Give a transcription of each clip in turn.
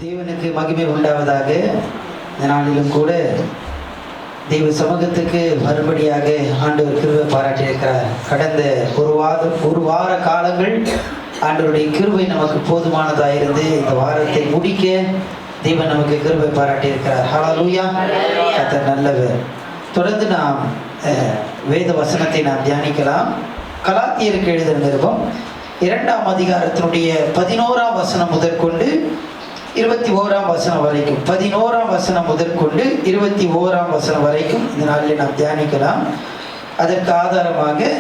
தேவனுக்கு மகிமை உண்டாவதாக. இந்த நாளிலும் கூட தெய்வ சமூகத்துக்கு மறுபடியாக ஆண்டவர் கிருபை பாராட்டியிருக்கிறார். கடந்த ஒரு வார காலங்கள் ஆண்டவருடைய கிருபை நமக்கு போதுமானதாக இருந்து இந்த வாரத்தை முடிக்க தேவன் நமக்கு கிருபை பாராட்டியிருக்கிறார். ஹல்லேலூயா. கர்த்தர் நல்லவர். தொடர்ந்து நாம் வேத வசனத்தை நாம் தியானிக்கலாம். கலாத்தியருக்கு எழுதின நிருபம் 2ஆம் அதிகாரத்தினுடைய 11ஆம் வசனம் முதற்கொண்டு 21ஆம் வசனம் வரைக்கும், 11ஆம் வசனம் முதற்கொண்டு 21ஆம் வசனம் வரைக்கும் இந்த நாளில் நாம் தியானிக்கலாம். அதற்கு ஆதாரமாக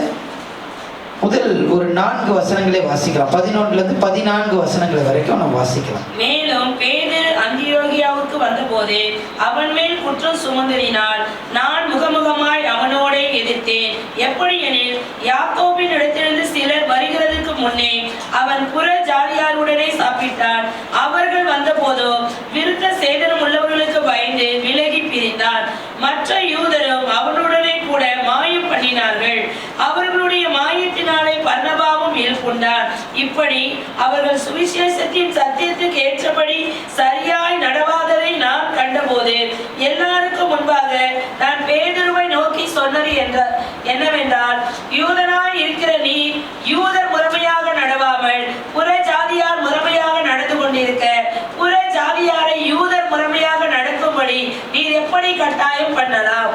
முதல் ஒரு 4 வசனங்களை வாசிக்கலாம். 11லிருந்து 14 வசனங்கள் வரைக்கும் நாம் வாசிக்கலாம். மேலும் பேதுரு அந்தியோகியாவுக்கு வந்தபோது அவன் மேல் குற்றம் சுமந்ததினால் நான் முகமுகமாய் அவனோடே எதிர்த்தேன். எப்படி எனில், யாக்கோபின் இடத்திலிருந்து சிலர் வருகிறதுக்கு முன்னே அவன் புற ஜாதியாருடனே சாப்பிட்டான். அவர்கள் வந்தபோதோ விருத்த சேதனம் உள்ளவர்களுக்கு பயந்து விலகி பிரிந்தான். மற்ற யூதரும் அவனுடனே கூட மாயம் பண்ணினார்கள். அவர்களுடைய மாயத்தினாலே பர்னபாவும் இயல்புண்டான். இப்படி அவர்கள் சுவிசேஷத்தின் சத்தியத்துக்கு ஏற்றபடி சரியாய் நடவாததை நான் கண்டபோது எல்லாருக்கும் முன்பாக நான் பேதுருவை நோக்கி சொன்னது என்னவென்றால், யூதனாய் இருக்கிற நீ யூதர் முறைமையாக நடவாமல் புற ஜாதியார் முறைமையாக நடந்து கொண்டிருக்க, புற ஜாதியாரை யூதர் முறைமையாக நடக்கும்படி நீர் எப்படி கட்டாயம் பண்ணலாம்?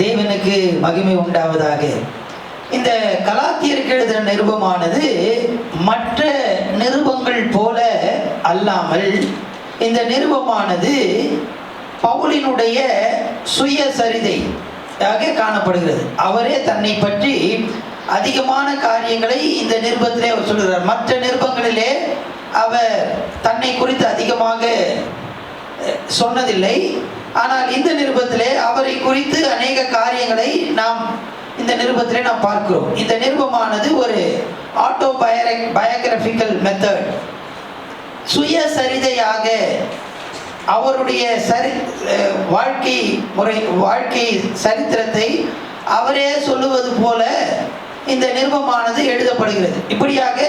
தேவனுக்கு மகிமை உண்டாவதாக. இந்த கலாத்தியருக்கு எழுதின நிருபமானது மற்ற நிருபங்கள் போல அல்லாமல் இந்த நிருபமானது பவுலினுடைய சுயசரிதையாக காணப்படுகிறது. அவரே தன்னை பற்றி அதிகமான காரியங்களை இந்த நிருபத்திலே அவர் சொல்கிறார். மற்ற நிருபங்களிலே அவர் தன்னை குறித்து அதிகமாக சொன்னதில்லை. ஆனால் இந்த நிருபத்திலே அவரை குறித்து அநேக காரியங்களை நாம் இந்த நிருபத்திலே நாம் பார்க்கிறோம். இந்த நிருபமானது ஒரு ஆட்டோபயோகிராபிக்கல் மெத்தட், சுயசரிதையாக அவருடைய வாழ்க்கை சரித்திரத்தை அவரே சொல்லுவது போல இந்த நிருபமானது எழுதப்படுகிறது. இப்படியாக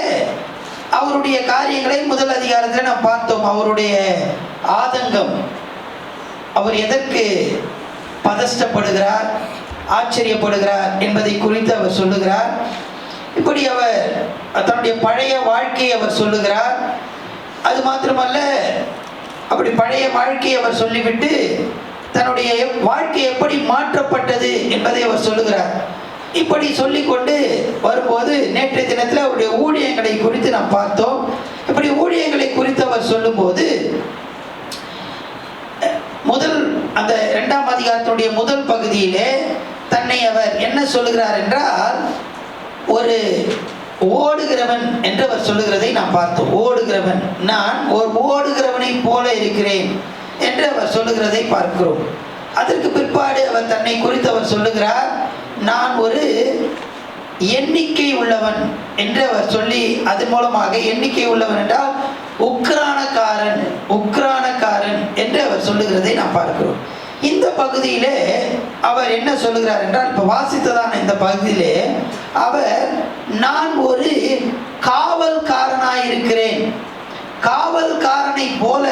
அவருடைய காரியங்களை முதல் அதிகாரத்தில் நாம் பார்த்தோம். அவருடைய ஆதங்கம், அவர் எதற்கு பதஷ்டப்படுகிறார், ஆச்சரியப்படுகிறார் என்பதை குறித்து அவர் சொல்லுகிறார். இப்படி அவர் தன்னுடைய பழைய வாழ்க்கையை அவர் சொல்லுகிறார். அது மாத்திரமல்ல, அப்படி பழைய வாழ்க்கையை அவர் சொல்லிவிட்டு தன்னுடைய வாழ்க்கை எப்படி மாற்றப்பட்டது என்பதை அவர் சொல்லுகிறார். இப்படி சொல்லிக்கொண்டு வரும்போது நேற்றைய தினத்தில் அவருடைய ஊழியங்களை குறித்து நாம் பார்த்தோம். இப்படி ஊழியங்களை குறித்து அவர் சொல்லும்போது அந்த 2ஆம் அதிகாரத்தினுடைய முதல் பகுதியிலே தன்னை அவர் என்ன சொல்லுகிறார் என்றால், ஒரு ஓடுகிறவன் என்று அவர் சொல்லுகிறதை நாம் பார்த்தோம். ஓடுகிறவன், நான் ஒரு ஓடுகிறவனை போல இருக்கிறேன் என்று அவர் சொல்லுகிறதை பார்க்கிறோம். அதற்கு பிற்பாடு அவர் தன்னை குறித்து அவர் சொல்லுகிறார், நான் ஒரு எண்ணிக்கை உள்ளவன் என்று அவர் சொல்லி, அதன் மூலமாக எண்ணிக்கை உள்ளவன் என்றால் உக்ரானக்காரன் என்று அவர் சொல்லுகிறதை நாம் பார்க்கிறோம். இந்த பகுதியிலே அவர் என்ன சொல்லுகிறார் என்றால், இப்போ வாசித்ததான இந்த பகுதியிலே அவர் நான் ஒரு காவல்காரனாயிருக்கிறேன், காவல்காரனை போல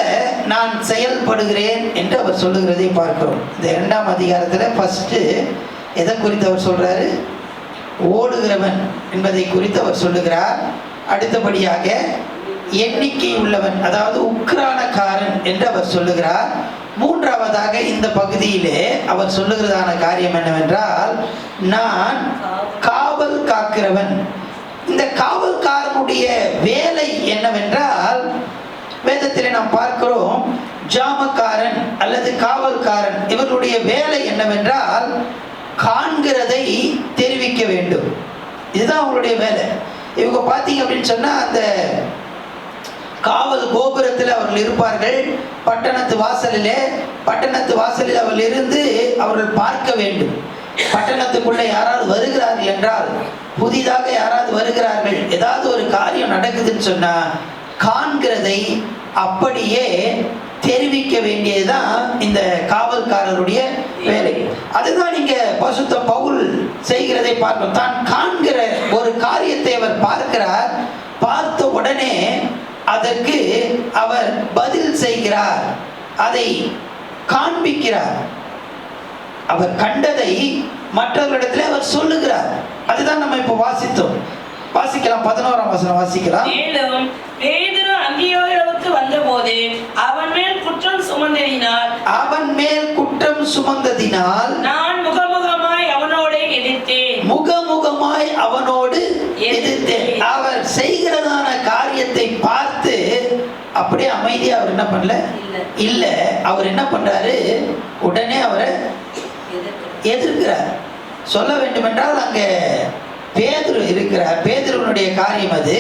நான் செயல்படுகிறேன் என்று அவர் சொல்லுகிறதை பார்க்கிறோம். இந்த 2ஆம் அதிகாரத்தில் ஃபர்ஸ்ட் எதை குறித்து அவர் சொல்றாரு? ஓடுகிறவன் என்பதை குறித்து அவர் சொல்லுகிறார். அடுத்தபடியாக எண்ணிக்கை உள்ளவன், அதாவது உக்ரானக்காரன் என்று அவர் சொல்லுகிறார். மூன்றாவதாக இந்த பகுதியிலே அவர் சொல்லுகிறதான காரியம் என்னவென்றால், நான் காவல் காக்கிறவன். இந்த காவல்காரனுடைய வேலை என்னவென்றால், வேதத்திலே நாம் பார்க்கிறோம், ஜாமக்காரன் அல்லது காவல்காரன் இவர்களுடைய வேலை என்னவென்றால் காண்கிறதை தெரிவிக்க வேண்டும். இதுதான் அவங்களுடைய வேலை. இவங்க பார்த்தீங்க அப்படின்னு சொன்னா, அந்த காவல் கோபுரத்தில் அவர்கள் இருப்பார்கள். பட்டணத்து வாசலில் அவர்கள் இருந்து அவர்கள் பார்க்க வேண்டும். பட்டணத்துக்குள்ளே யாராவது வருகிறார்கள் என்றால், புதிதாக யாராவது வருகிறார்கள், ஏதாவது ஒரு காரியம் நடக்குதுன்னு சொன்னா காண்கிறதை அப்படியே தெரிவிக்க வேண்டியதுதான் இந்த காவல்காரருடைய வேலை. அதுதான் இங்க பரிசுத்த பவுல் செய்கிறதை பார்க்கிறோம். தான் காண்கிற ஒரு காரியத்தை அவர் பார்க்கிறார். பார்த்த உடனே அதற்கு அவர் பதில் செய்கிறார், அதை காண்பிக்கிறார். அவர் கண்டதை மற்றவர்களிடத்தில் அவர் சொல்லுகிறார். அதுதான் நம்ம இப்போ வாசித்தோம். வாசிக்கலாம், 11ஆம் வசனம் வாசிக்கலாம். மேலும் பேதுரு அந்தியோகியாவுக்கு வந்தபோது அவன் மேல் குற்றம் சுமந்ததினால் நான் முகமுகமாய் அவனோடு எதிர்த்தேன். அவர் செய்கிறதான காரியத்தை பார்த்து அப்படியே அமைதியா அவர் என்ன பண்ணல, இல்ல அவர் என்ன பண்றாரு, உடனே அவரை எதிர்க்கிறார். சொல்ல வேண்டும் என்றால் அங்க பேதுரு இருக்கிறார், பேதுருனுடைய காரியம் அது.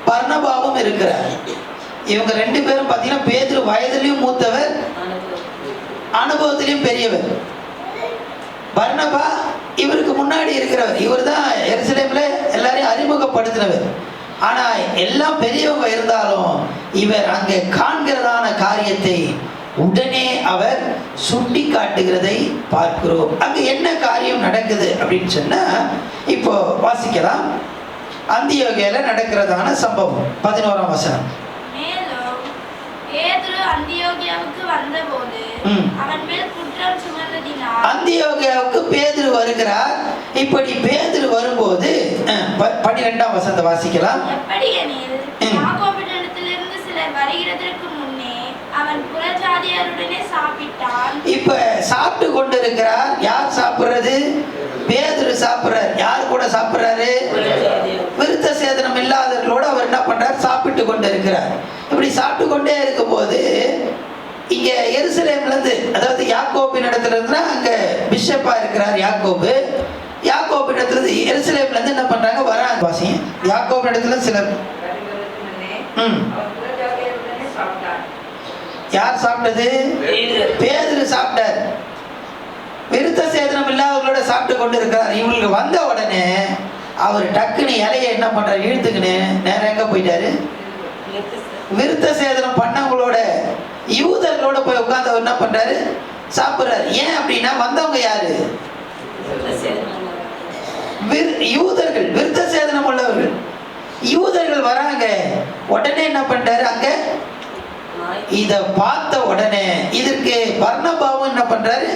பர்னபாவும் இருக்கிறார். இவங்க ரெண்டு பேரும் பார்த்தீங்கன்னா பேதுரு வயதிலையும் மூத்தவர், அனுபவத்திலையும் பெரியவர். பர்னபா இவருக்கு முன்னாடி இருக்கிறவர். இவர் தான் எருசலேம்ல எல்லாரையும் அறிமுகப்படுத்தினவர். ஆனா எல்லாம் பெரியவங்க இருந்தாலும் இவர் அங்கே காண்கிறதான காரியத்தை உடனே அவர் சுட்டி காட்டுகிறதை பார்க்கிறோம். அங்க என்ன காரியம் நடக்குது அப்படின்னு சொன்னா இப்போ வாசிக்கலாம். அந்தியோகியால நடக்கிறதான சம்பவம் 11ஆம் வசனம். மேலும் பேதுரு அந்தியோகியாவுக்கு வந்தபோது அவன் மேல் குற்றம் சுமந்ததினால். அந்தியோகியாவுக்கு பேதுரு வருகிறார். இப்படி பேதுரு வரும்போது 12ஆம் வசனத்தை வாசிக்கலாம். எப்படியெனில் யாக்கோபினிடத்திலிருந்து சிலர் வருகிறதற்கு முன்னே அவன் புறஜாதியாருடனே சாப்பிட்டான். இப்ப சாப்பிட்டு கொண்டிருக்கிறார். யார் சாப்பிடுறது? பேதுரு சாப்பிடுறார். யார் கூட சாப்பிடுறாரு? விருத்த சேதனம் இல்லாதவர்களோடு அவர் என்ன பண்றார்? சாப்பிட்டு கொண்டு இருக்கிறார். இப்படி சாப்பிட்டு கொண்டே இருக்கும் போது இங்க எருசலேம்ல இருந்து, அதாவது யாக்கோபின் இடத்துல இருந்து அங்க பிஷப்பா இருக்கிறார் யாக்கோபு. யாக்கோபின் இடத்துல இருந்து எருசலேம்ல இருந்து என்ன பண்றாங்க, வராங்க. வாசிங்க. யாக்கோபின் இடத்துல சிலர் யார் சாப்பிட்டது? பேதுரு சாப்பிட்டார். விருத்த சேதனம் இல்லாதவர்களோட சாப்பிட்டு கொண்டு இருக்கிறார். இவங்களுக்கு வந்த உடனே அவர் டக்குன்னு இலையை என்ன பண்றாரு, இழுத்துக்கின்னு நேரம் எங்க போயிட்டாரு? விருத்த சேதனம் பண்ணவங்களோட, யூதர்களோட போய் உட்கார்ந்து அவர் என்ன பண்றாரு, சாப்பிடுறாரு. ஏன் அப்படின்னா வந்தவங்க யாரு? யூதர்கள், விருத்த சேதனம் உள்ளவர்கள். யூதர்கள் வராங்க. உடனே என்ன பண்றாரு, அங்க இத பார்த்த உடனே இதற்கு பர்னபாவும் என்ன பண்றாரு,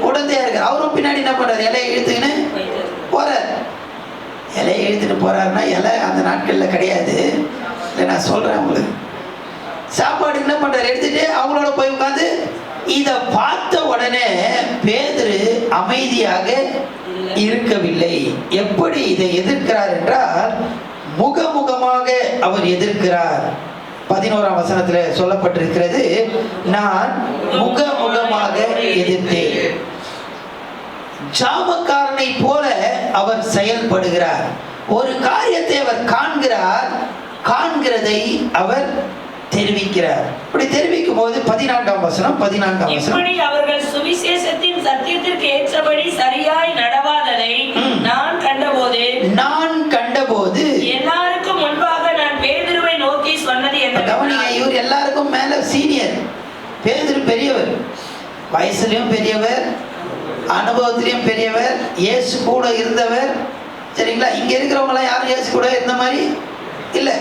உடனே இருக்கு. அவரும் பின்னாடி என்ன பண்றாரு, இலையை இழுத்துக்கின்னு போறார். இலையை இழுத்துட்டு போறாருன்னா இலை அந்த நாட்கள்ல கிடையாது. இல்லை, நான் சொல்றேன் உங்களுக்கு. சாப்பாடு என்ன பண்றாரு, எடுத்துட்டு அவங்களோட போய் உட்காந்து இத பார்த்த உடனே பேதுரு அமைதியாக இருக்கவில்லை. எப்படி இதை எதிர்க்கிறார் என்றால் முகமுகமாக அவர் எதிர்க்கிறார். 11ஆம் வசனத்துல சொல்லப்பட்டிருக்கிறது, நான் முகமுகமாக எதிர்த்தேன். ஜாமக்காரனை போல அவர் செயல்படுகிறார். ஒரு காரியத்தை அவர் காண்கிறார், காண்கிறதை அவர் தெரிவிக்கிறார். இப்படி தெரிவிக்கும் போது 14ஆம் வசனம். இப்படி அவர்கள் சுவிசேஷத்தின் சத்தியத்திற்கு ஏற்றபடி சரியாய் நடவாததை நான் கண்டபோது எல்லாருக்கும் முன்பாக நான் பேதுருவை நோக்கி சொன்னது என்ன? கவனிங்க, இவர் எல்லாருக்கும் மேல சீனியர். பேதுரு பெரியவர், வயசுலயும் பெரியவர், அனுபவத்திலையும் பெரியவர், இயேசு கூட இருந்தவர். சரிங்களா? இங்க இருக்கிறவங்க எல்லாம் யாரும் இயேசு கூட இருந்த மாதிரி இல்ல.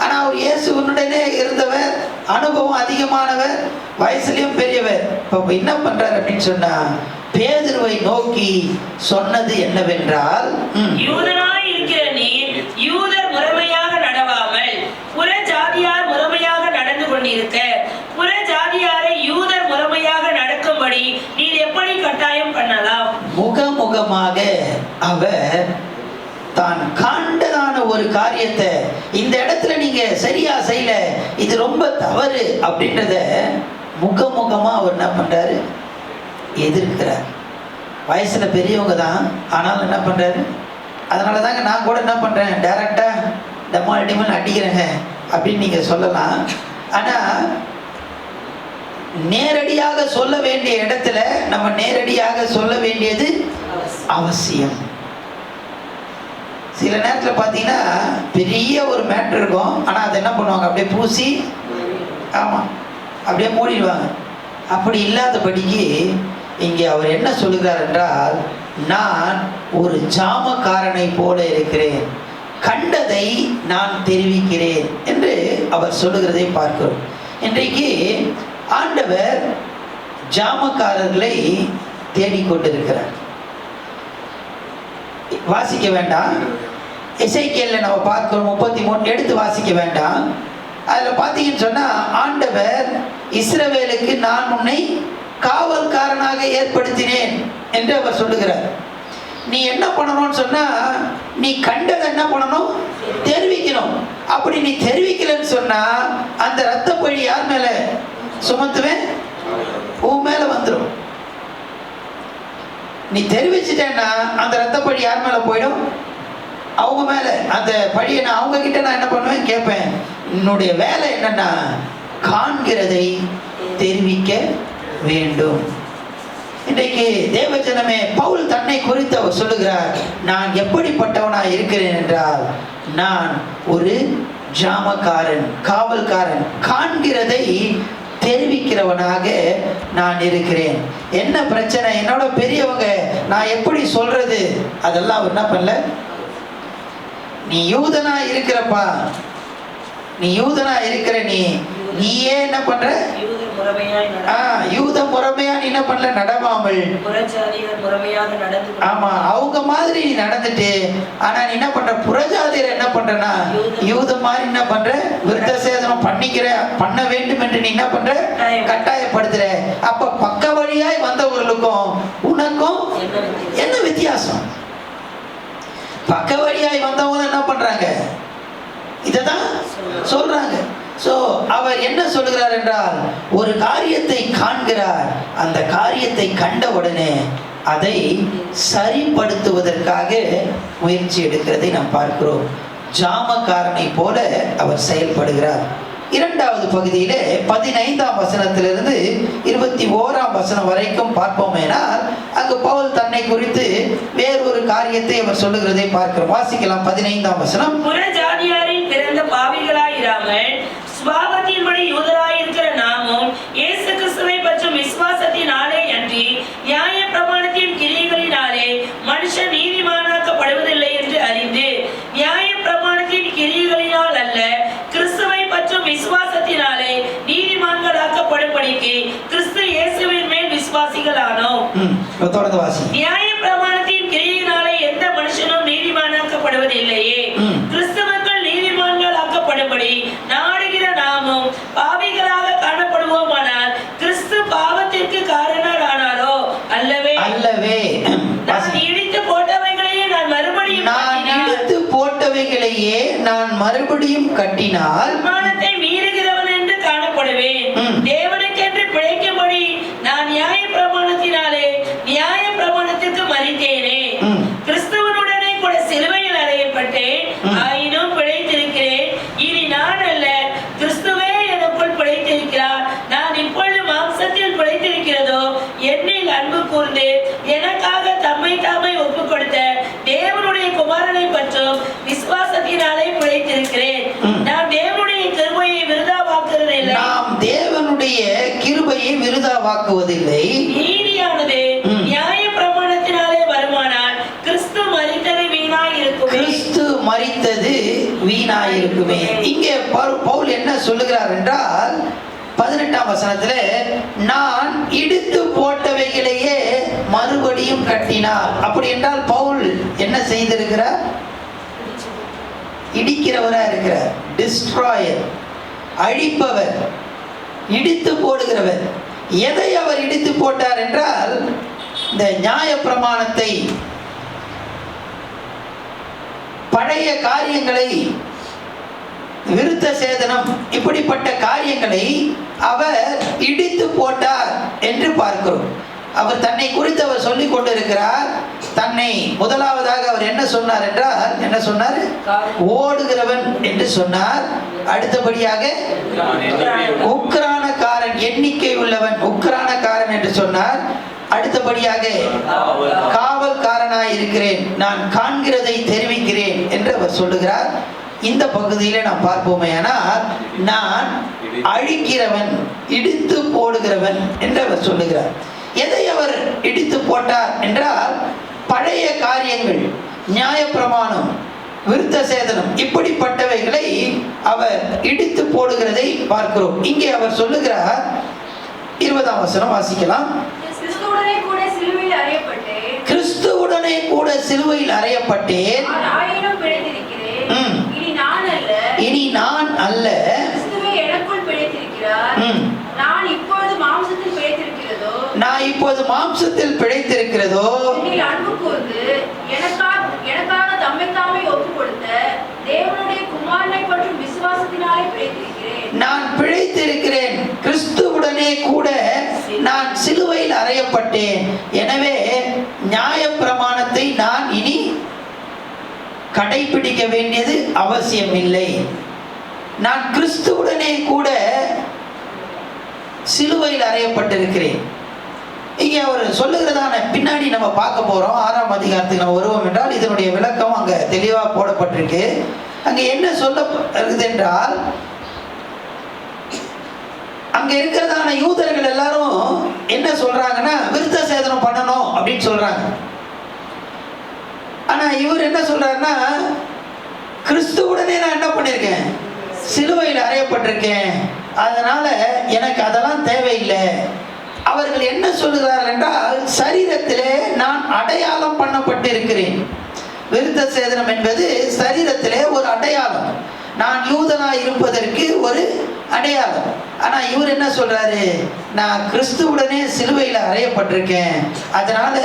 ஆனா அவர் இயேசுவுடனே இருந்தவர், அனுபவம் அதிகமானவர், வயசுலயும் பெரியவர். இப்ப என்ன பண்றாரு அப்படின்னு சொன்னா, பேதுருவை நோக்கி சொன்னது என்னவென்றால், யூதனாய் இருக்கிற நீர் யூதர் முறைமையாக நடவாமல் புற ஜாதியார் முறைமையாக நடந்து கொண்டிருக்க, புற ஜாதியாரை யூதர் முறைமையாக நடக்கும்படி நீர் எப்படி கட்டாயம் பண்ணலாம்? முகமுகமாக அவர் தான் கண்டதான ஒரு காரியத்தை இந்த இடத்துல நீங்க சரியா செய்யல, இது ரொம்ப தவறு அப்படின்றத முகமுகமா அவர் என்ன பண்றாரு, எதிர்க்கிறார். வயசுல பெரியவங்க தான், ஆனாலும் என்ன பண்றாரு, அதனால தாங்க நான் கூட என்ன பண்றேன், டைரக்டா டமால் டிமல் அடிக்கிறேங்க அப்படின்னு நீங்க சொல்லலாம். ஆனா நேரடியாக சொல்ல வேண்டிய இடத்துல நம்ம நேரடியாக சொல்ல வேண்டியது அவசியம். சில நேரத்தில் பார்த்தீங்கன்னா பெரிய ஒரு மேட்ரு இருக்கும், ஆனால் அதை என்ன பண்ணுவாங்க, அப்படியே பூசி, ஆமாம், அப்படியே மூடிடுவாங்க. அப்படி இல்லாதபடிக்கு இங்கே அவர் என்ன சொல்லுகிறார் என்றால், நான் ஒரு ஜாமக்காரனை போல இருக்கிறேன். கண்டதை நான் தெரிவிக்கிறேன் என்று அவர் சொல்லுகிறதை பார்க்கிறோம். இன்றைக்கு ஆண்டவர் ஜாமக்காரர்களை தேடிக்கொண்டிருக்கிறார். வாசிக்க வேண்டாம், எசேக்கியேல்ல நம்ம பார்க்கிறோம் 33 எடுத்து வாசிக்க வேண்டாம். அதில் பார்த்தீங்கன்னு சொன்னால் ஆண்டவர் இஸ்ரவேலுக்கு நான் உன்னை காவல்காரனாக ஏற்படுத்தினேன் என்று அவர் சொல்லுகிறார். நீ என்ன பண்ணணும்னு சொன்னா, நீ கண்டதை என்ன பண்ணணும்? தெரிவிக்கணும். அப்படி நீ தெரிவிக்கலன்னு சொன்னா அந்த ரத்த பழி யார் மேல சுமத்துவேன்? உன் மேல வந்துடும். நீ தெரிவிச்சிட்டேன்னா அந்த ரத்த பழி யார் மேல போயிடும்? அவங்க மேல. அந்த பழியை நான் அவங்க கிட்ட நான் என்ன பண்ணுவேன்? கேட்பேன். என்னுடைய வேலை என்னன்னா காண்கிறதை தெரிவிக்க வேண்டும். இன்றைக்கு தேவஜனமே, பவுல் தன்னை குறித்து அவர் சொல்லுகிறார், நான் எப்படிப்பட்டவனாய் இருக்கிறேன் என்றால் நான் ஒரு ஜாமக்காரன், காவல்காரன், காண்கிறதை தெரிவிக்கிறவனாக நான் இருக்கிறேன். என்ன பிரச்சனை? என்னோட பெரியவங்க நான் எப்படி சொல்றது? அதெல்லாம் அவர் என்ன பண்ணல. நீ யூதனா இருக்கிறப்பா, நீ யூதனா இருக்கிற, நீயே என்ன பண்ற? யூத முறைமையா நீ என்ன பண்ணல? நடவாமல். ஆமா, அவங்க மாதிரி நீ நடந்துட்டு, ஆனா நீ என்ன பண்ற? புறஜாதியர் என்ன பண்றனா யூத மாதிரி என்ன பண்ற? விருத்த சேதனம் பண்ண வேண்டும் என்று நீ என்ன பண்ற? கட்டாயப்படுத்துற. அப்ப பக்க வழியாய் வந்தவர்களுக்கும் உனக்கும் என்ன வித்தியாசம்? பக்க வழியாய் வந்தவங்க என்ன பண்றாங்க? இததான் சொல்றாங்க. அவர் என்ன சொல்கிறார் என்றால், ஒரு காரியத்தை காண்கிறார், அந்த காரியத்தை கண்ட உடனே அதை சரிப்படுத்துவதற்காக முயற்சி எடுக்கிறதை நாம் பார்க்கிறோம். ஜாமக்காரனை போல அவர் செயல்படுகிறார். இரண்டாவது பகுதியிலே 15ஆம் வசனத்திலிருந்து 21ஆம் வசனம் வரைக்கும் பார்ப்போமேனால், அங்கு பவுல் தன்னை குறித்து வேறொரு காரியத்தை அவர் சொல்லுகிறதை பார்க்கிறோம். வாசிக்கலாம். 15ஆம் வசனம். புறஜாதியாரின் பிறந்த பாவிகளாயிராமல் சுபாவத்தின்படி யூதராயிருக்கிற நாமும் இயேசு கிறிஸ்துவை பற்றும் விசுவாசத்தினாலே அன்றி நியாய பிரமாணத்தின் கிரியைகளினாலே மனுஷன் நீதிமானாக்கப்படுவதில்லை என்று அறிந்து, நியாய பிரமாணத்தின் கிரியைகளினால் அல்ல, கிறிஸ்துவை பற்றும் விசுவாசத்தினாலே நீதிமான்களாக்கப்படும்படிக்கு கிறிஸ்து இயேசுவின் மேல் விசுவாசிகளானோம். தொடர்ந்து வாசி. நியாய பிரமாணத்தின் கிரியையினாலே எந்த மனுஷனும் நீதிமானாக்கப்படுவதில்லையே, கிறிஸ்துவுக்குள் நீதிமான்கள் ஆக்கப்படும்படி நாடுகிற நாமும் பாவிகளாக காணப்படுவோமானால் கிறிஸ்து பாவத்திற்கு காரணரானாரோ? அல்லவே அல்லவே. நான் இடித்து போட்டவைகளையே நான் மறுபடியும் கட்டினால் பிரமாணத்தை மீறுகிறவன் என்று காணப்படுவேன். தேவனுக்கென்று பிழைக்கும்படி நான் நியாய பிரமாணத்தினாலே நியாய பிரமாணத்திற்கு மரித்தேனே. கிறிஸ்துவனுடனே கூட சிலுவையில் அறையப்பட்டேன், ஆயினும் பிழைத்திருக்கிறேன். இனி நான் அல்ல, கிறிஸ்துவே எனக்குள் பிழைத்திருக்கிறார். நான் இப்பொழுது மாம்சத்தில் பிழைத்திருக்கிறதோ என்னில் அன்பு கூர்ந்து எனக்காக தம்மை தாமே ஒப்புக் கொடுத்த தேவனுடைய குமாரனை பற்றும் விசுவாசத்தினாலே பிழைத்திருக்கிறேன். நான் தேவனுடைய கிருபையை விருதாவாக்குவதில்லை. நாம் தேவனுடைய கிருபையை விருதாவாக்குவதில்லை. நீதியானது நியாய பிரமாணத்தினாலே வருமானால் கிறிஸ்து மரித்தது வீணாயிருக்குமே. கிறிஸ்து மரித்தது வீணாயிருக்குமே. இங்கே பவுல் என்ன சொல்லுகிறார் என்றால், 18ஆம் வசனத்திலே, நான் இடித்து போட்டவைகளையே மறுபடியும் கட்டினார். அப்படி என்றால் பவுல் என்ன செய்திருக்கிறார்? இடிக்கிறவரா இருக்கிறார். டிஸ்ட்ராயர், அழிப்பவர், இடித்து போடுகிறவர். எதை அவர் இடித்து போட்டார் என்றால், இந்த நியாய பிரமாணத்தை, பழைய காரியங்களை, விருத்த சேதனம், இப்படிப்பட்ட காரியங்களை அவர் இடித்து போட்டார் என்று பார்க்கிறோம். அவர் தன்னை குறித்து அவர் சொல்லிக் கொண்டிருக்கிறார். தன்னை முதலாவதாக அவர் என்ன சொன்னார் என்றால், என்ன சொன்னார்? ஓடுகிறவன் என்று சொன்னார். அடுத்தபடியாக உக்கிரானக்காரன், எண்ணிக்கை உள்ளவன், உக்கிரானக்காரன் என்று சொன்னார். அடுத்தபடியாக காவல்காரனாய் இருக்கிறேன், நான் காண்கிறதை தெரிவிக்கிறேன் என்று அவர் சொல்லுகிறார். இந்த பகுதியில நாம் பார்ப்போமே, ஆனால் நான் அழிக்கிறவன், இடித்து போடுகிறவன் என்று அவர் சொல்லுகிறார். எதை அவர் இடித்து போட்டார் என்றால், பழைய காரியங்கள், நியாய பிரமாணம், விருத்த சேதனம், இப்படிப்பட்டவைகளை அவர் இடித்து போடுகிறதை பார்க்கிறோம். இங்கே அவர் சொல்லுகிறார், 20ஆம் வசனம் வாசிக்கலாம். கிறிஸ்துவுடனே கூட சிலுவையில் அறையப்பட்டேன், கிறிஸ்துவுடனே கூட சிலுவையில் அறையப்பட்டேன், ஆயினும் பிழைத்திருக்கிறேன். இனி நான் அல்ல, கிறிஸ்துவே எனக்குள் பிழைத்திருக்கிறார். நான் இப்பொழுது மாம்சத்தில் பிழைத்திருக்கிறதோ அன்பு கூர்ந்து எனக்காக தம்மை தாமே ஒப்புக் கொடுத்த தேவனுடைய குமாரனை பற்றும் விசுவாசத்தினாலே பிழைத்திருக்கிறேன். நான் பிழைத்திருக்கிறேன். கிறிஸ்துவுடனே கூட நான் சிலுவையில் அறையப்பட்டேன். எனவே நியாயப்பிரமாணத்தை நான் இனி கடைபிடிக்க வேண்டியது அவசியமில்லை. நான் கிறிஸ்துவுடனே கூட சிலுவையில் அறையப்பட்டிருக்கிறேன். இங்கே அவர் சொல்லுகிறதான பின்னாடி நம்ம பார்க்க போறோம். 6ஆம் அதிகாரத்துக்கு நம்ம வருவோம் என்றால் இதனுடைய விளக்கம் அங்க தெளிவாக போடப்பட்டிருக்கு. அங்க என்ன சொல்ல என்றால், அங்க இருக்கிறதான யூதர்கள் எல்லாரும் என்ன சொல்றாங்கன்னா, விருத்த சேதனம் பண்ணணும் அப்படின்னு சொல்றாங்க. ஆனா இவர் என்ன சொல்றாருன்னா, கிறிஸ்துவுடனே நான் என்ன பண்ணிருக்கேன், சிலுவையில் அறையப்பட்டிருக்கேன், அதனால எனக்கு அதெல்லாம் தேவையில்லை. அவர்கள் என்ன சொல்லுகிறார்கள் என்றால், சரீரத்திலே நான் அடையாளம் பண்ணப்பட்டிருக்கிறேன். விருத்த சேதனம் என்பது சரீரத்திலே ஒரு அடையாளம், நான் யூதனாய் இருப்பதற்கு ஒரு அடையாளம். ஆனா இவர் என்ன சொல்றாரு, நான் கிறிஸ்துவுடனே சிலுவையில் அறையப்பட்டிருக்கேன், அதனால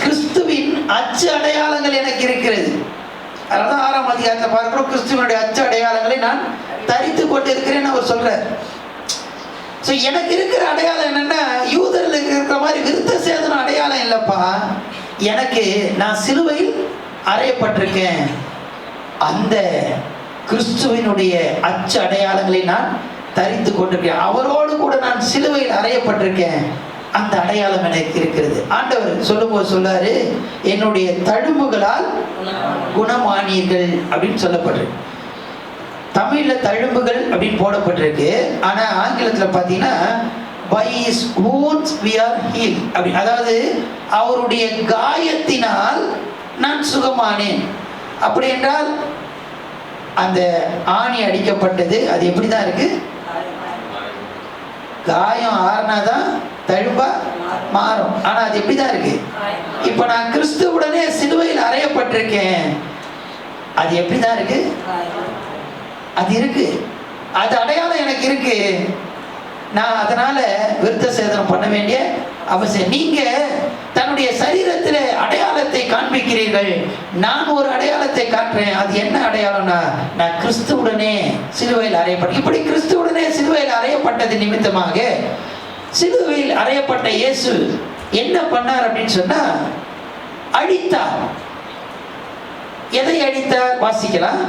கிறிஸ்துவின் அச்சு அடையாளங்கள் எனக்கு இருக்கிறது. அதனால 6ஆம் அதிகாரத்தை பார்க்கிறோம், கிறிஸ்துவனுடைய அச்சு அடையாளங்களை நான் தரித்து கொண்டிருக்கிறேன்னு அவர் சொல்றார். ஸோ எனக்கு இருக்கிற அடையாளம் என்னன்னா, யூதர்களுக்கு இருக்கிற மாதிரி விருத்த சேதனம் அடையாளம் இல்லைப்பா. எனக்கு நான் சிலுவையில் அறையப்பட்டிருக்கேன், அந்த கிறிஸ்துவினுடைய அச்சு அடையாளங்களை நான் தரித்து கொண்டிருக்கேன். அவரோடு கூட நான் சிலுவையில் அறையப்பட்டிருக்கேன், அந்த அடையாளம் எனக்கு இருக்கிறது. ஆண்டவர் சொல்லும்போது சொல்லாரு, என்னுடைய தழும்புகளால் குணமானீர்கள் அப்படின்னு சொல்லப்பட்டிருக்கு. தமிழ்ல தழும்புகள் அப்படின்னு போடப்பட்டிருக்கு. ஆனா ஆங்கிலத்துல பாத்தீங்கன்னா by his wounds we are healed அப்படி, அதாவது அவருடைய காயத்தினால் நான் சுகமானேன். அப்படி என்றால் அந்த ஆணி அடிக்கப்பட்டது அது எப்படிதான் இருக்கு, காயம் ஆறுனாதான் தழும்பா மாறும். ஆனா அது எப்படிதான் இருக்கு. இப்ப நான் கிறிஸ்துவுடனே சிலுவையில் அறையப்பட்டிருக்கேன், அது எப்படிதான் இருக்கு, அது இருக்கு, அது அடையாளம் எனக்கு இருக்கு. நான் அதனால விருத்த சேதனம் பண்ண வேண்டிய அவசியம். நீங்க தன்னுடைய சரீரத்தில் அடையாளத்தை காண்பிக்கிறீர்கள், நான் ஒரு அடையாளத்தை காட்டுறேன். அது என்ன அடையாளம்னா, நான் கிறிஸ்துவுடனே சிலுவையில் அறையப்பட்ட, இப்படி கிறிஸ்துவுடனே சிலுவையில் அறையப்பட்டது நிமித்தமாக சிலுவையில் அறையப்பட்ட இயேசு என்ன பண்ணார் அப்படின்னு சொன்னா, அழித்தார். எதை அழித்தார் வாசிக்கலாம்.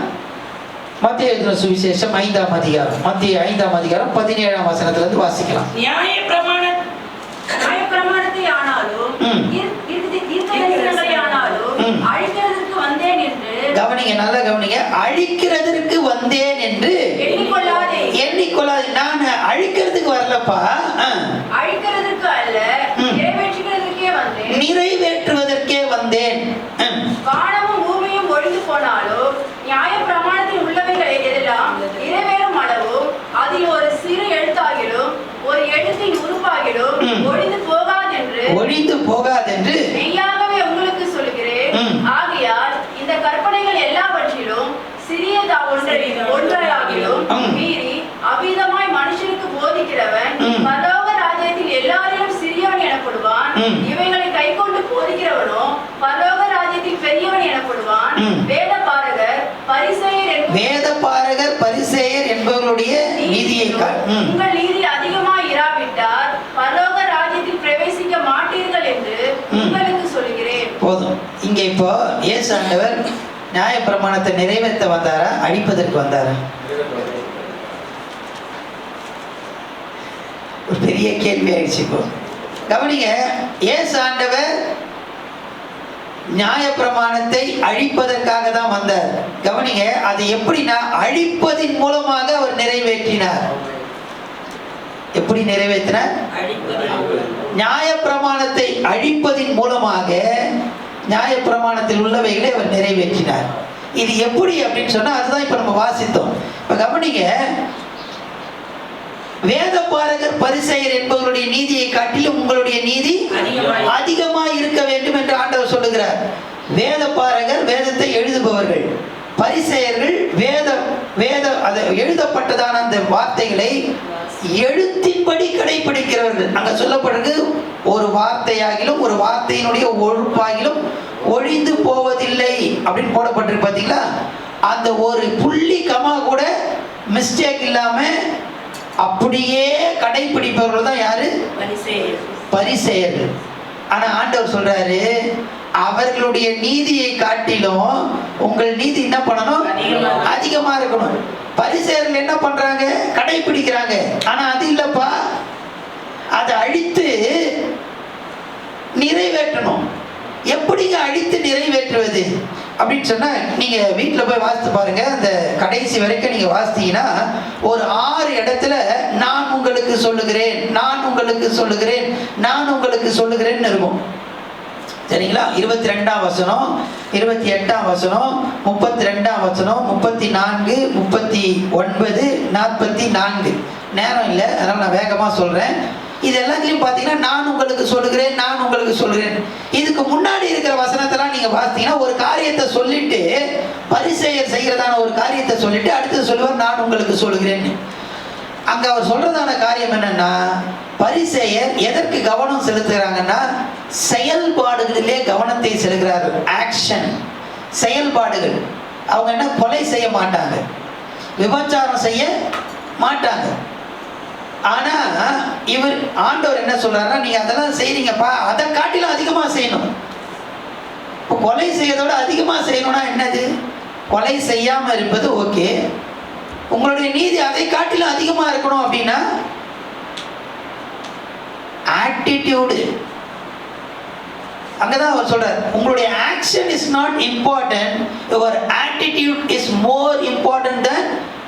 மத்திய சுவிசேஷம் 5ஆம் அதிகாரம், மத்திய 5ஆம் அதிகாரம் 17ஆம் வசனத்திலிருந்து வாசிக்கலாம். நியாயப்பிரமாணத்தை ஆனாலும் அழிக்கிறதற்கு வந்தேன் என்று, கவனிங்க, நல்ல கவனிங்க, அழிக்கிறதற்கு வந்தேன் என்று எண்ணிக்கொள்ளாதே. நான் அழிக்கிறதுக்கு வரலப்பா, அழிக்கிறதுக்கு அல்ல, நிறைவேற்றுவதற்கே வந்தேன். வானமும் பூமியும் ஒழிந்து போனாலும் நியாயப்பிரமாணத்தில் உள்ளவைகள் எதெல்லாம் நிறைவேறும் அளவு அதில் ஒரு சிறு எழுத்தாகிலும் ஒரு எழுத்தின் உறுப்பாகிலும் ஒழிந்து போகாதென்று மெய்யாகவே உங்களுக்கு சொல்கிறேன். ஆகையால் இந்த கற்பனைகள் எல்லாவற்றிலும் சிறியதா ஒன்றையாகிலும் மீறி அவ்விதமாய் மனுஷனுக்கு போதிக்கிறவன் பரலோக ராஜ்யத்தில் எல்லாரிலும் சிறியவன் எனப்படுவான். இவைகளை கை கொண்டு போதிக்கிறவனோ பரலோக ராஜ்யத்தில் பெரியவன் எனப்படுவான். வேதபாரகர் பரிசேயர் என்பவர்களுடைய நீதியை உங்கள் நீதி அதிகமாய் இராவிட்டால் பரலோக ராஜ்யத்தில் பிரவேசிக்க மாட்டீர்கள் என்று உங்களுக்கு சொல்கிறேன். போதும். இங்க இப்போ இயேசு ஆண்டவர் நியாயப்பிரமாணத்தை நிறைவேற்ற வந்தாரா, அழிப்பதற்கு வந்தாரா? ஒரு பெரிய கேள்வி ஆயிடுச்சு. இப்போ கவனிங்க, இயேசு ஆண்டவர் நியாயப்பிரமாணத்தை அழிப்பதற்காக தான் வந்தார். கவனிங்க, அது எப்படின்னா அழிப்பதின் மூலமாக அவர் நிறைவேற்றினார். எப்படி நிறைவேற்றினார்? நியாயப்பிரமாணத்தை அழிப்பதின் மூலமாக நியாயப்பிரமாணத்தில் உள்ளவைகளை அவர் நிறைவேற்றினார். இது எப்படி அப்படின்னு சொன்னா அதுதான் இப்ப நம்ம வாசித்தோம். இப்ப கவனிங்க, வேத பாரகர் பரிசேயர் என்பவருடைய நீதியை காட்டிலும் உங்களுடைய நீதி அதிகமாக இருக்க வேண்டும் என்று ஆண்டவர் சொல்லுகிறார். வேத பாரகர் வேதத்தை எழுதுபவர்கள், பரிசேயர்கள் வேத அது எழுதப்பட்டதான அந்த வார்த்தைகளை எழுத்தின்படி கடைபிடிக்கிறவர்கள். அங்க சொல்லப்படுறது ஒரு வார்த்தையாகிலும் ஒரு வார்த்தையினுடைய ஒழுப்பாகிலும் ஒழிந்து போவதில்லை அப்படின்னு போடப்பட்டிருக்கு. பார்த்தீங்களா? அந்த ஒரு புள்ளி கமா கூட மிஸ்டேக் இல்லாம அப்படியே கடைபிடிப்பவர்கள் தான் யாரு? பரிசேயர்கள். ஆனா ஆண்டவர் சொல்றாரு, அவர்களுடைய நீதியை காட்டிலும் உங்கள் நீதி என்ன பண்ணணும்? அதிகமா இருக்கணும். பரிசேயர்கள் என்ன பண்றாங்க? கடைபிடிக்கிறாங்க. ஆனா அது இல்லப்பா, அதை அழித்து நிறைவேற்றணும். எப்படிங்க அழித்து நிறைவேற்றுவது அப்படின்னு சொன்னா, நீங்க வீட்டுல போய் வாசித்து பாருங்க. அந்த கடைசி வரைக்கும் நீங்க வாசித்தீங்கன்னா ஒரு 6 இடத்துல நான் உங்களுக்கு சொல்லுகிறேன், நான் உங்களுக்கு சொல்லுகிறேன், நான் உங்களுக்கு சொல்லுகிறேன்னு இருக்கும். சரிங்களா? 22ஆம் வசனம், 28ஆம் வசனம், 32ஆம் வசனம், 34, 39, 44. நேரம் இல்லை, அதனால நான் வேகமா சொல்றேன். இது எல்லாத்துலயும் பாத்தீங்கன்னா நான் உங்களுக்கு சொல்லுகிறேன், நான் உங்களுக்கு சொல்லுகிறேன். இதுக்கு முன்னாடி இருக்கிற வசனத்தெல்லாம் நீங்க பார்த்தீங்கன்னா ஒரு காரியத்தை சொல்லிட்டு, பரிசேயர் செய்கிறதான ஒரு காரியத்தை சொல்லிட்டு அடுத்து சொல்லுவார் நான் உங்களுக்கு சொல்லுகிறேன். அங்க அவர் சொல்றதான காரியம் என்னன்னா, பரிசேயர் எதற்கு கவனம் செலுத்துகிறாங்கன்னா செயல்பாடுகளிலே கவனத்தை செலுத்துகிறார்கள். ஆக்ஷன், செயல்பாடுகள். அவங்க என்ன கொலை செய்ய மாட்டாங்க, விபச்சாரம் செய்ய மாட்டாங்க. ஆனா இவர் ஆண்டவர் என்ன சொல்றாருன்னா, நீங்க அதெல்லாம் செய்றீங்கப்பா, அதை காட்டிலும் அதிகமா செய்யணும். இப்போ கொலை செய்யறதோட அதிகமா செய்யணும்னா என்னது? கொலை செய்யாம இருப்பது ஓகே, உங்களுடைய நீதி அதை காட்டிலும் அதிகமா இருக்கணும். அப்படின்னா ஆட்டிடியூடு, அங்கதான் அவர் சொல்றார், உங்களுடைய action is not important, your attitude is more important than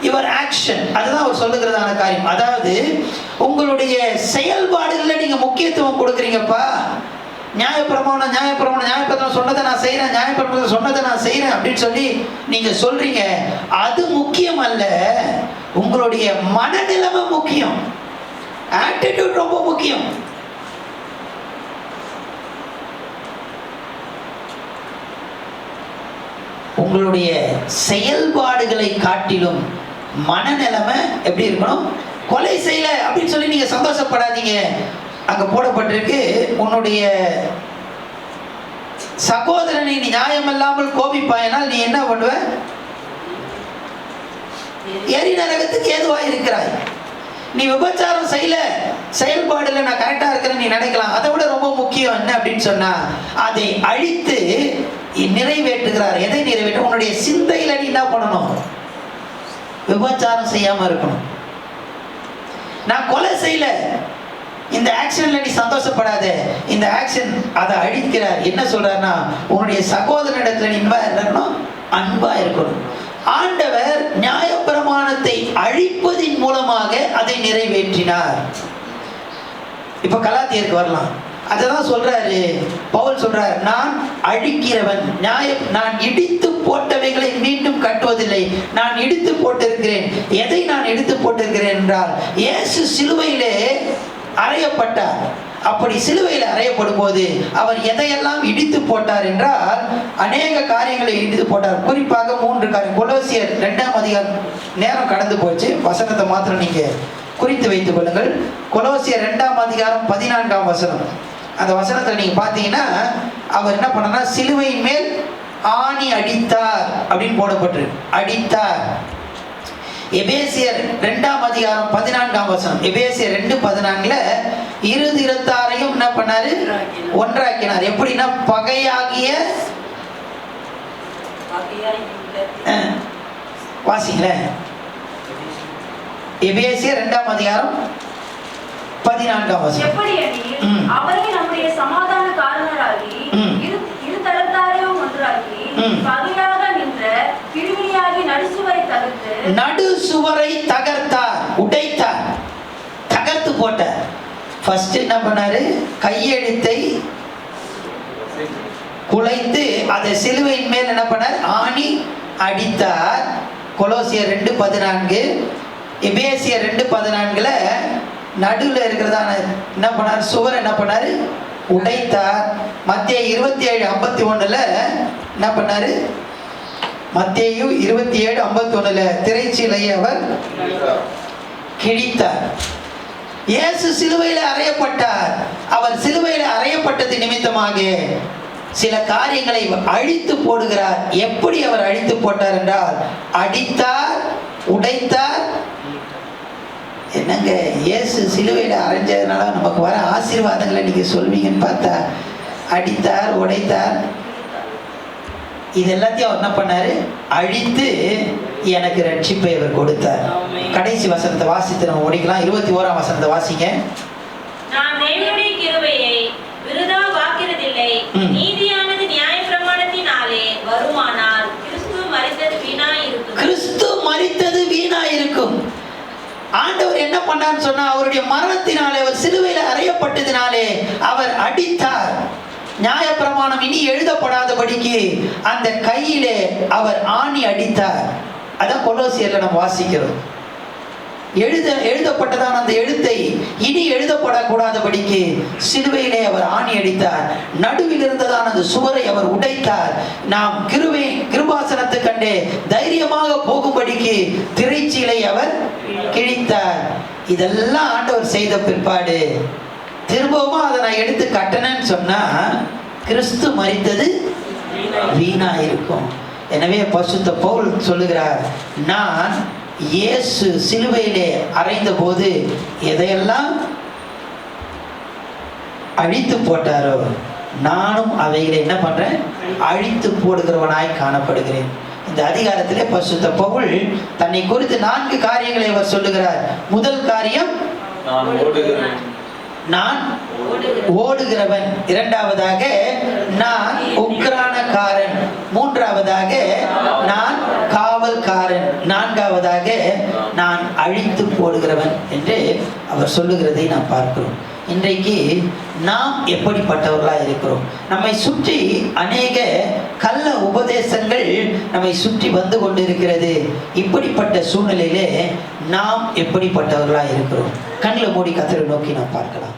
your action. அதுதான் அவர் சொல்லுகிறதான காரியம். அதாவது உங்களுடைய செயல்பாடுகளில் நீங்க முக்கியத்துவம் கொடுக்குறீங்கப்பா. நியாயப்பிரமாணம் சொன்னதை நான் செய்யறேன், நியாயப்பிரமாணம் சொன்னதை நான் செய்யறேன் அப்படின்னு சொல்லி நீங்க சொல்றீங்க. அது முக்கியம் அல்ல, உங்களுடைய மனநிலைமை முக்கியம். ஆட்டிடியூட் ரொம்ப முக்கியம். உங்களுடைய செயல்பாடுகளை காட்டிலும் மனநிலைமை எப்படி இருக்கணும்? கொலை செய்யல அப்படின்னு சொல்லி நீங்க சந்தோஷப்படாதீங்க. அங்க போடப்பட்டிருக்கு, உன்னுடைய சகோதரனை நீ நியாயம் இல்லாமல் கோபிப்பாயினால் நீ என்ன பண்ணுவ? எரி நரகத்துக்கு ஏதுவாக இருக்கிறாய். நீ விபச்சாரம் செய்யல, செயல்பாடுல நான் கரெக்டா இருக்கிறேன் நீ நினைக்கலாம். அதை விட ரொம்ப முக்கியம் என்ன அப்படின்னு சொன்னா, அதை அழித்து நிறைவேற்றுகிறார். எதை நிறைவேற்ற? உன்னுடைய சிந்தையில நீ என்ன பண்ணணும்? விபச்சாரம் செய்யாம இருக்கணும். நான் கொலை செய்யல, இந்த ஆக்ஷன்ல நீ சந்தோஷப்படாத, இந்த ஆக்ஷன் அதை அழிக்கிறார். என்ன சொல்றாருன்னா, உன்னுடைய சகோதரனிடத்துல நீ இருக்கணும், அன்பா இருக்கணும். ஆண்டவர் நியாயப்பிரமாணத்தை அழிப்பதின் மூலமாக அதை நிறைவேற்றினார். இப்ப கலாத்தியருக்கு வரலாம். அததான் சொல்றாரு பவுல், சொல்றார், நான் அழிக்கிறவன், நான் இடித்து போட்டவைகளை மீண்டும் கட்டுவதில்லை, நான் இடித்து போட்டிருக்கிறேன். எதை நான் இடித்து போட்டிருக்கிறேன் என்றால், இயேசு சிலுவையிலே அறையப்பட்டார். அப்படி சிலுவையில் அறையப்படும் போது அவர் எதையெல்லாம் இடித்து போட்டார் என்றால், அநேக காரியங்களை இடித்து போட்டார். குறிப்பாக 3 காரியம். கொலோசியர் 2ஆம் அதிகாரம், நேரம் கடந்து போச்சு, வசனத்தை மாத்திரம் நீங்க குறித்து வைத்துக் கொள்ளுங்கள். கொலோசியர் 2ஆம் அதிகாரம் 14ஆம் வசனம். அந்த வசனத்தில் நீங்க பார்த்தீங்கன்னா அவர் என்ன பண்ணா, சிலுவையின் மேல் ஆணி அடித்தார் அப்படின்னு போடப்பட்டிருக்கு. அடித்தார். எபேசியர் 2ஆம் அதிகாரம் 14ஆம் வசனம். எபேசியர் 2:14 இரு திறத்தாரையும் என்ன பண்ணாரு? ஒன்றாக்கினார். எப்படின்னா, பகையாகிய வாசிங்களேன். எபேசியர் 2ஆம் அதிகாரம் 14ஆம் வசனம். அவரே நம்முடைய சமாதான காரணராகி இரு தரத்தாரையும் ஒன்றாக்கி பகையாக நின்ற கிருமியாகி நடுசுவரை தகர்த்தார், உடைத்தார், தகர்த்து போட்டார். ஃபர்ஸ்ட் என்ன பண்ணாரு? கையெழுத்தை குலைத்து அதை சிலுவையின் மேல் என்ன பண்ணார்? ஆணி அடித்தார். கொலோசியர் 2:14, எபேசியர் 2:14 நடுவில் இருக்கிறதான என்ன பண்ணார், சுவர் என்ன பண்ணாரு, உடைத்தார். மத்தேயு 27:51 என்ன பண்ணாரு, மத்தேயு 27:51 திரைச்சீலையை அவர் கிழித்தார். இயேசு சிலுவையில் அறையப்பட்டார். அவர் சிலுவையில் அறையப்பட்டது நிமித்தமாக சில காரியங்களை அழித்து போடுகிறார். எப்படி அவர் அழித்து போட்டார் என்றால், அடித்தார், உடைத்தார். என்னங்க, இயேசு சிலுவையில் அரைஞ்சதுனால நமக்கு வர ஆசீர்வாதங்களை நீங்க சொல்வீங்கன்னு பார்த்தா, அடித்தார், உடைத்தார், இது எல்லாத்தையும் அவர் என்ன பண்ணாரு, அழித்து எனக்கு ரட்சிப்பை அவர் கொடுத்தார். கடைசி வசனத்தை வாசித்து நம்ம ஓடிக்கலாம். 21ஆம் வசனத்தை வாசிங்க. நான் தேவனுடைய கிருபையை விருதா வாக்கிறதில்லை. நீதியானது நியாயப்பிரமாணத்தினாலே வருமானால் கிறிஸ்து மரித்தது வீணாயிருக்கும். கிறிஸ்து மரித்தது வீணாயிருக்கும். ஆண்டவர் என்ன பண்ணார்னு சொன்னா, அவருடைய மரணத்தினாலே, அவர் சிலுவையில் அறையப்பட்டதினாலே அவர் அடித்தார். நியாயப்பிரமாணம் இனி எழுதப்படாதபடிக்கு அந்த கையிலே அவர் ஆணி அடித்தார். அதான் கொலோசியர்ல நம்ம வாசிக்கிறோம். எழுதப்பட்டதான அந்த எழுத்தை இனி எழுதப்படக்கூடாதபடிக்கு சிலுவையிலே அவர் ஆணி அடித்தார். நடுவில் இருந்ததான அந்த சுவரை அவர் உடைத்தார். நாம் கிருபாசனத்தை கண்டே தைரியமாக போகும்படிக்கு திரைச்சீலை அவர் கிழித்தார். இதெல்லாம் ஆண்டவர் செய்த பிற்பாடு திரும்பவும் அதை நான் எடுத்து கட்டணும்னு சொன்னா, கிறிஸ்து மரித்தது வீணா இருக்கும். எனவே பரிசுத்த பவுல் சொல்லுகிறார், நான் இயேசு சிலுவையிலே அறைந்த போது எதையெல்லாம் அழித்து போட்டாரோ, நானும் அவைகளை என்ன பண்றேன், அழித்து போடுகிறவனாய் காணப்படுகிறேன். இந்த அதிகாரத்திலே பரிசுத்த பவுல் தன்னை குறித்து 4 காரியங்களை அவர் சொல்லுகிறார். முதல் காரியம், நான் ஓடுகிறவன். இரண்டாவதாக, நான் உக்கிரானக்காரன். மூன்றாவதாக, நான் காவல்காரன். நான்காவதாக, நான் அழித்து போடுகிறவன் என்று அவர் சொல்லுகிறதை நாம் பார்க்கிறோம். இன்றைக்கு நாம் எப்படிப்பட்டவர்களாக இருக்கிறோம்? நம்மை சுற்றி அநேக கள்ள உபதேசங்கள் நம்மை சுற்றி வந்து கொண்டிருக்கிறது. இப்படிப்பட்ட சூழ்நிலையிலே நாம் எப்படிப்பட்டவர்களாக இருக்கிறோம்? கண்களை மூடி கர்த்தரை நோக்கி நாம் பார்க்கலாம்.